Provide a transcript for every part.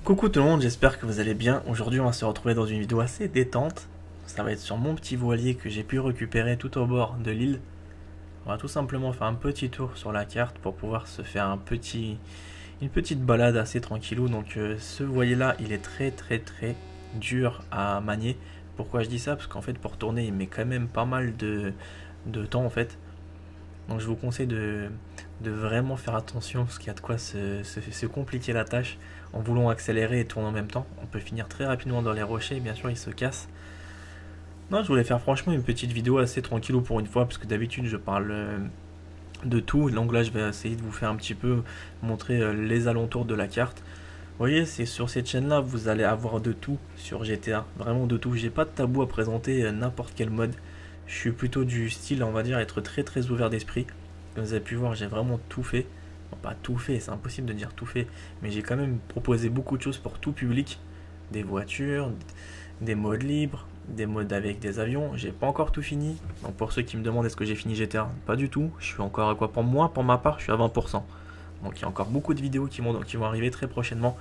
Coucou tout le monde, j'espère que vous allez bien. Aujourd'hui on va se retrouver dans une vidéo assez détente. Ça va être sur mon petit voilier que j'ai pu récupérer tout au bord de l'île. On va tout simplement faire un petit tour sur la carte pour pouvoir se faire une petite balade assez tranquillou. Donc ce voilier là il est très dur à manier. Pourquoi je dis ça? Parce qu'en fait pour tourner il met quand même pas mal de temps en fait. Donc je vous conseille de vraiment faire attention parce qu'il y a de quoi se compliquer la tâche en voulant accélérer et tourner en même temps. On peut finir très rapidement dans les rochers et bien sûr il se casse. Non, je voulais faire franchement une petite vidéo assez tranquillou pour une fois parce que d'habitude je parle de tout. Donc là je vais essayer de vous faire un petit peu montrer les alentours de la carte. Vous voyez, c'est sur cette chaîne là vous allez avoir de tout sur GTA, vraiment de tout. J'ai pas de tabou à présenter n'importe quel mode. Je suis plutôt du style, on va dire, être très ouvert d'esprit. Comme vous avez pu voir, j'ai vraiment tout fait. Bon, pas tout fait, c'est impossible de dire tout fait, mais j'ai quand même proposé beaucoup de choses pour tout public. Des voitures, des modes libres, des modes avec des avions. J'ai pas encore tout fini. Donc pour ceux qui me demandent est-ce que j'ai fini GTA, pas du tout. Je suis encore à quoi? Pour moi, pour ma part, je suis à 20%. Donc il y a encore beaucoup de vidéos qui vont arriver très prochainement.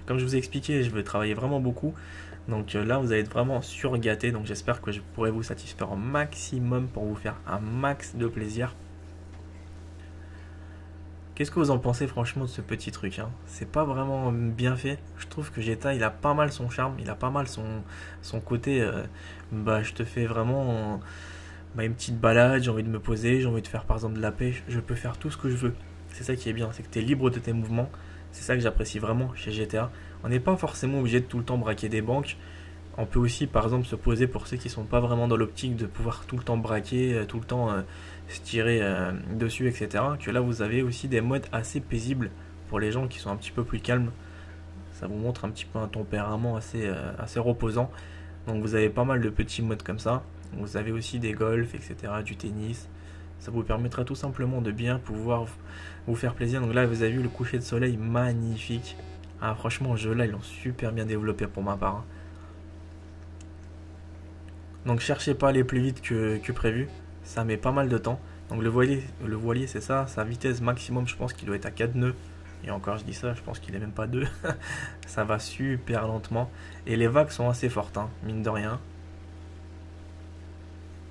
Comme je vous ai expliqué, je vais travailler vraiment beaucoup. Donc là, vous allez être vraiment surgâté. Donc j'espère que je pourrai vous satisfaire au maximum pour vous faire un max de plaisir. Qu'est-ce que vous en pensez franchement de ce petit truc hein? C'est pas vraiment bien fait. Je trouve que GTA, il a pas mal son charme. Il a pas mal son côté. Je te fais vraiment une petite balade. J'ai envie de me poser. J'ai envie de faire par exemple de la pêche. Je peux faire tout ce que je veux. C'est ça qui est bien. C'est que tu es libre de tes mouvements. C'est ça que j'apprécie vraiment chez GTA. On n'est pas forcément obligé de tout le temps braquer des banques. On peut aussi par exemple se poser pour ceux qui sont pas vraiment dans l'optique de pouvoir tout le temps braquer, tout le temps se tirer dessus, etc. Que là vous avez aussi des modes assez paisibles pour les gens qui sont un petit peu plus calmes. Ça vous montre un petit peu un tempérament assez reposant. Donc vous avez pas mal de petits modes comme ça. Vous avez aussi des golfs, etc. Du tennis. Ça vous permettra tout simplement de bien pouvoir vous faire plaisir. Donc là vous avez vu le coucher de soleil magnifique. Ah franchement le jeu là ils l'ont super bien développé pour ma part. Donc cherchez pas à aller plus vite que prévu. Ça met pas mal de temps. Donc le voilier c'est ça. Sa vitesse maximum je pense qu'il doit être à 4 nœuds. Et encore je dis ça, je pense qu'il est même pas 2. Ça va super lentement. Et les vagues sont assez fortes, hein, mine de rien.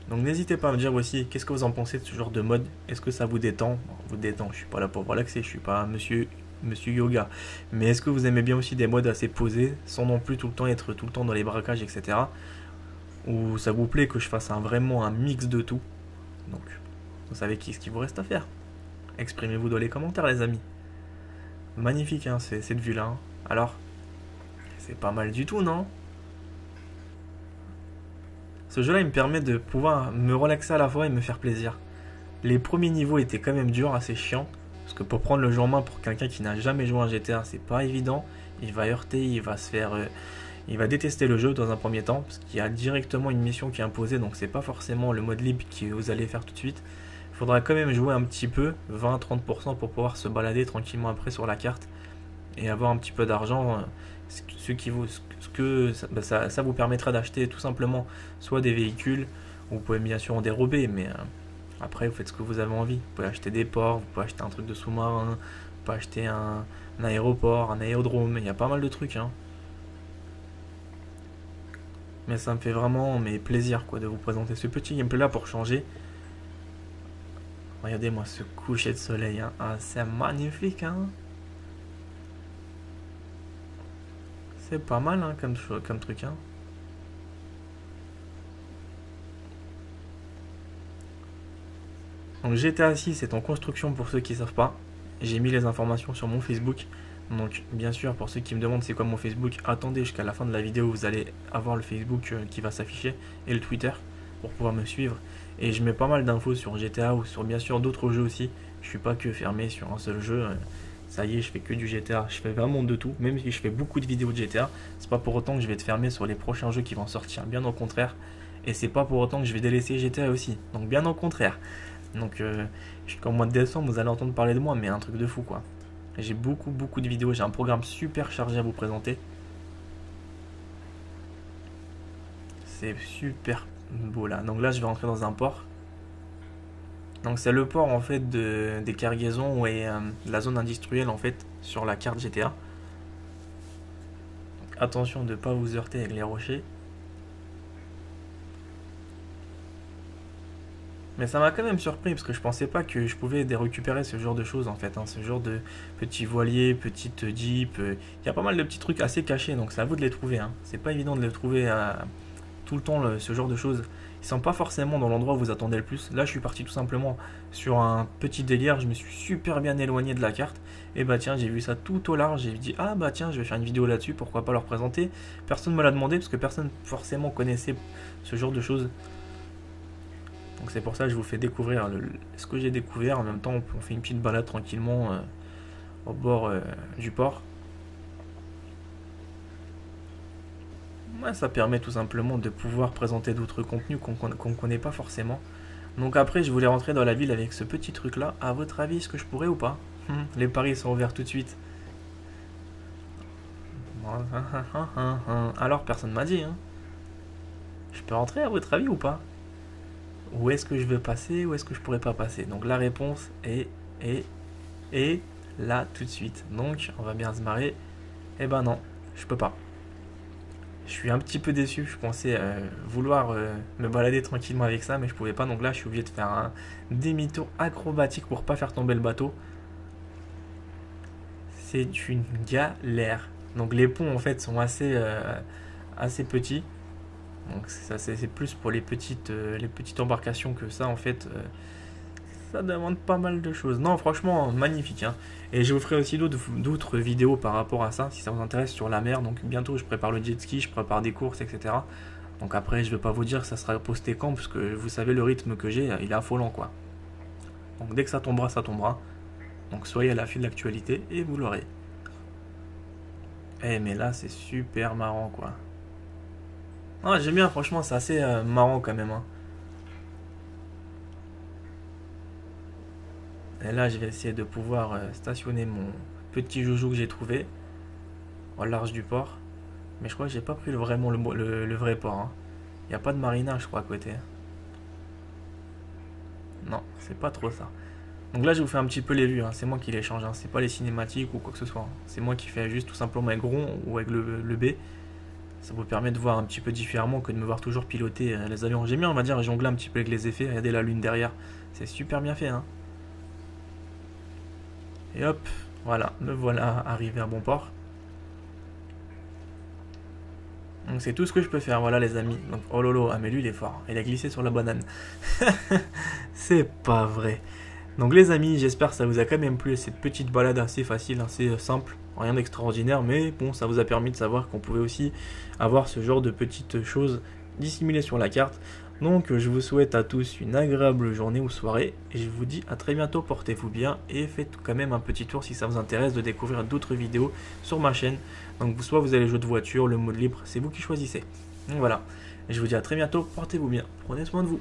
Donc n'hésitez pas à me dire aussi qu'est-ce que vous en pensez de ce genre de mode. Est-ce que ça vous détend? Bon, vous détend, je suis pas là pour relaxer, je suis pas monsieur yoga. Mais est-ce que vous aimez bien aussi des modes assez posés, sans non plus tout le temps être tout le temps dans les braquages, etc. Ou ça vous plaît que je fasse vraiment un mix de tout? Donc vous savez ce qu'il vous reste à faire. Exprimez-vous dans les commentaires les amis. Magnifique hein, cette vue là. Hein. Alors, c'est pas mal du tout non? Ce jeu là il me permet de pouvoir me relaxer à la fois et me faire plaisir. Les premiers niveaux étaient quand même durs, assez chiants. Parce que pour prendre le jeu en main pour quelqu'un qui n'a jamais joué à un GTA, c'est pas évident. Il va heurter, il va détester le jeu dans un premier temps. Parce qu'il y a directement une mission qui est imposée. Donc c'est pas forcément le mode libre que vous allez faire tout de suite. Il faudra quand même jouer un petit peu, 20-30% pour pouvoir se balader tranquillement après sur la carte. Et avoir un petit peu d'argent. Ça vous permettra d'acheter tout simplement soit des véhicules. Vous pouvez bien sûr en dérober, mais après vous faites ce que vous avez envie. Vous pouvez acheter des ports, vous pouvez acheter un truc de sous-marin, vous pouvez acheter un aéroport, un aérodrome, il y a pas mal de trucs hein. Mais ça me fait vraiment plaisir quoi, de vous présenter ce petit gameplay là pour changer. Regardez-moi ce coucher de soleil, hein. Ah, c'est magnifique hein. C'est pas mal hein, comme truc hein. Donc GTA 6 est en construction pour ceux qui ne savent pas. J'ai mis les informations sur mon Facebook. Donc bien sûr pour ceux qui me demandent c'est quoi mon Facebook, attendez jusqu'à la fin de la vidéo, vous allez avoir le Facebook qui va s'afficher et le Twitter pour pouvoir me suivre. Et je mets pas mal d'infos sur GTA ou sur bien sûr d'autres jeux aussi. Je suis pas que fermé sur un seul jeu. Ça y est, je fais que du GTA, je fais vraiment de tout. Même si je fais beaucoup de vidéos de GTA, c'est pas pour autant que je vais être fermé sur les prochains jeux qui vont sortir, bien au contraire. Et c'est pas pour autant que je vais délaisser GTA aussi, donc bien au contraire. Donc jusqu'au mois de décembre, vous allez entendre parler de moi, mais un truc de fou quoi. J'ai beaucoup de vidéos, j'ai un programme super chargé à vous présenter. C'est super beau là. Donc là, je vais rentrer dans un port. Donc c'est le port en fait des cargaisons et de la zone industrielle en fait sur la carte GTA. attention de ne pas vous heurter avec les rochers. Mais ça m'a quand même surpris parce que je pensais pas que je pouvais récupérer ce genre de choses en fait, hein, ce genre de petits voiliers, petites jeeps. Il y a pas mal de petits trucs assez cachés donc c'est à vous de les trouver. Hein. C'est pas évident de les trouver tout le temps ce genre de choses. Ils sont pas forcément dans l'endroit où vous attendez le plus. Là je suis parti tout simplement sur un petit délire, je me suis super bien éloigné de la carte. Et bah tiens j'ai vu ça tout au large, j'ai dit ah bah tiens je vais faire une vidéo là-dessus, pourquoi pas leur présenter. Personne me l'a demandé parce que personne forcément connaissait ce genre de choses. Donc c'est pour ça que je vous fais découvrir ce que j'ai découvert. En même temps, on fait une petite balade tranquillement au bord du port. Ouais, ça permet tout simplement de pouvoir présenter d'autres contenus qu'on ne connaît pas forcément. Donc après, je voulais rentrer dans la ville avec ce petit truc-là. À votre avis, est-ce que je pourrais ou pas? Les paris sont ouverts tout de suite. Alors, personne m'a dit. Hein. Je peux rentrer à votre avis ou pas? Où est-ce que je veux passer, où est-ce que je pourrais pas passer? Donc la réponse est là tout de suite. Donc on va bien se marrer. Eh ben non, je peux pas. Je suis un petit peu déçu, je pensais vouloir me balader tranquillement avec ça, mais je pouvais pas. Donc là je suis obligé de faire un demi-tour acrobatique pour pas faire tomber le bateau. C'est une galère. Donc les ponts en fait sont assez petits. Donc ça c'est plus pour les petites embarcations que ça en fait. Ça demande pas mal de choses. Non franchement magnifique. Hein. Et je vous ferai aussi d'autres vidéos par rapport à ça si ça vous intéresse sur la mer. Donc bientôt je prépare le jet ski, je prépare des courses etc. Donc après je vais pas vous dire que ça sera posté quand parce que vous savez le rythme que j'ai il est affolant quoi. Donc dès que ça tombera ça tombera. Donc soyez à l'affût de l'actualité et vous l'aurez. Eh mais là c'est super marrant quoi. Ah, j'aime bien, franchement, c'est assez marrant quand même. Hein. Et là, je vais essayer de pouvoir stationner mon petit joujou que j'ai trouvé au large du port. Mais je crois que j'ai pas pris vraiment le vrai port. Hein. Il n'y a pas de marina, je crois, à côté. Non, c'est pas trop ça. Donc là, je vous fais un petit peu les vues. Hein. C'est moi qui les change. Hein. C'est pas les cinématiques ou quoi que ce soit. Hein. C'est moi qui fais juste tout simplement avec rond ou avec le B. Ça vous permet de voir un petit peu différemment que de me voir toujours piloter les avions. J'aime bien, on va dire, jongler un petit peu avec les effets. Regardez la lune derrière. C'est super bien fait. Hein. Et hop, voilà, me voilà arrivé à bon port. Donc c'est tout ce que je peux faire, voilà les amis. Donc, oh lolo, ah mais lui il est fort. Il a glissé sur la banane. C'est pas vrai. Donc les amis, j'espère que ça vous a quand même plu, cette petite balade assez facile, assez simple, rien d'extraordinaire, mais bon, ça vous a permis de savoir qu'on pouvait aussi avoir ce genre de petites choses dissimulées sur la carte. Donc je vous souhaite à tous une agréable journée ou soirée, et je vous dis à très bientôt, portez-vous bien, et faites quand même un petit tour si ça vous intéresse de découvrir d'autres vidéos sur ma chaîne. Donc soit vous avez le jeu de voiture, le mode libre, c'est vous qui choisissez. Donc voilà, et je vous dis à très bientôt, portez-vous bien, prenez soin de vous.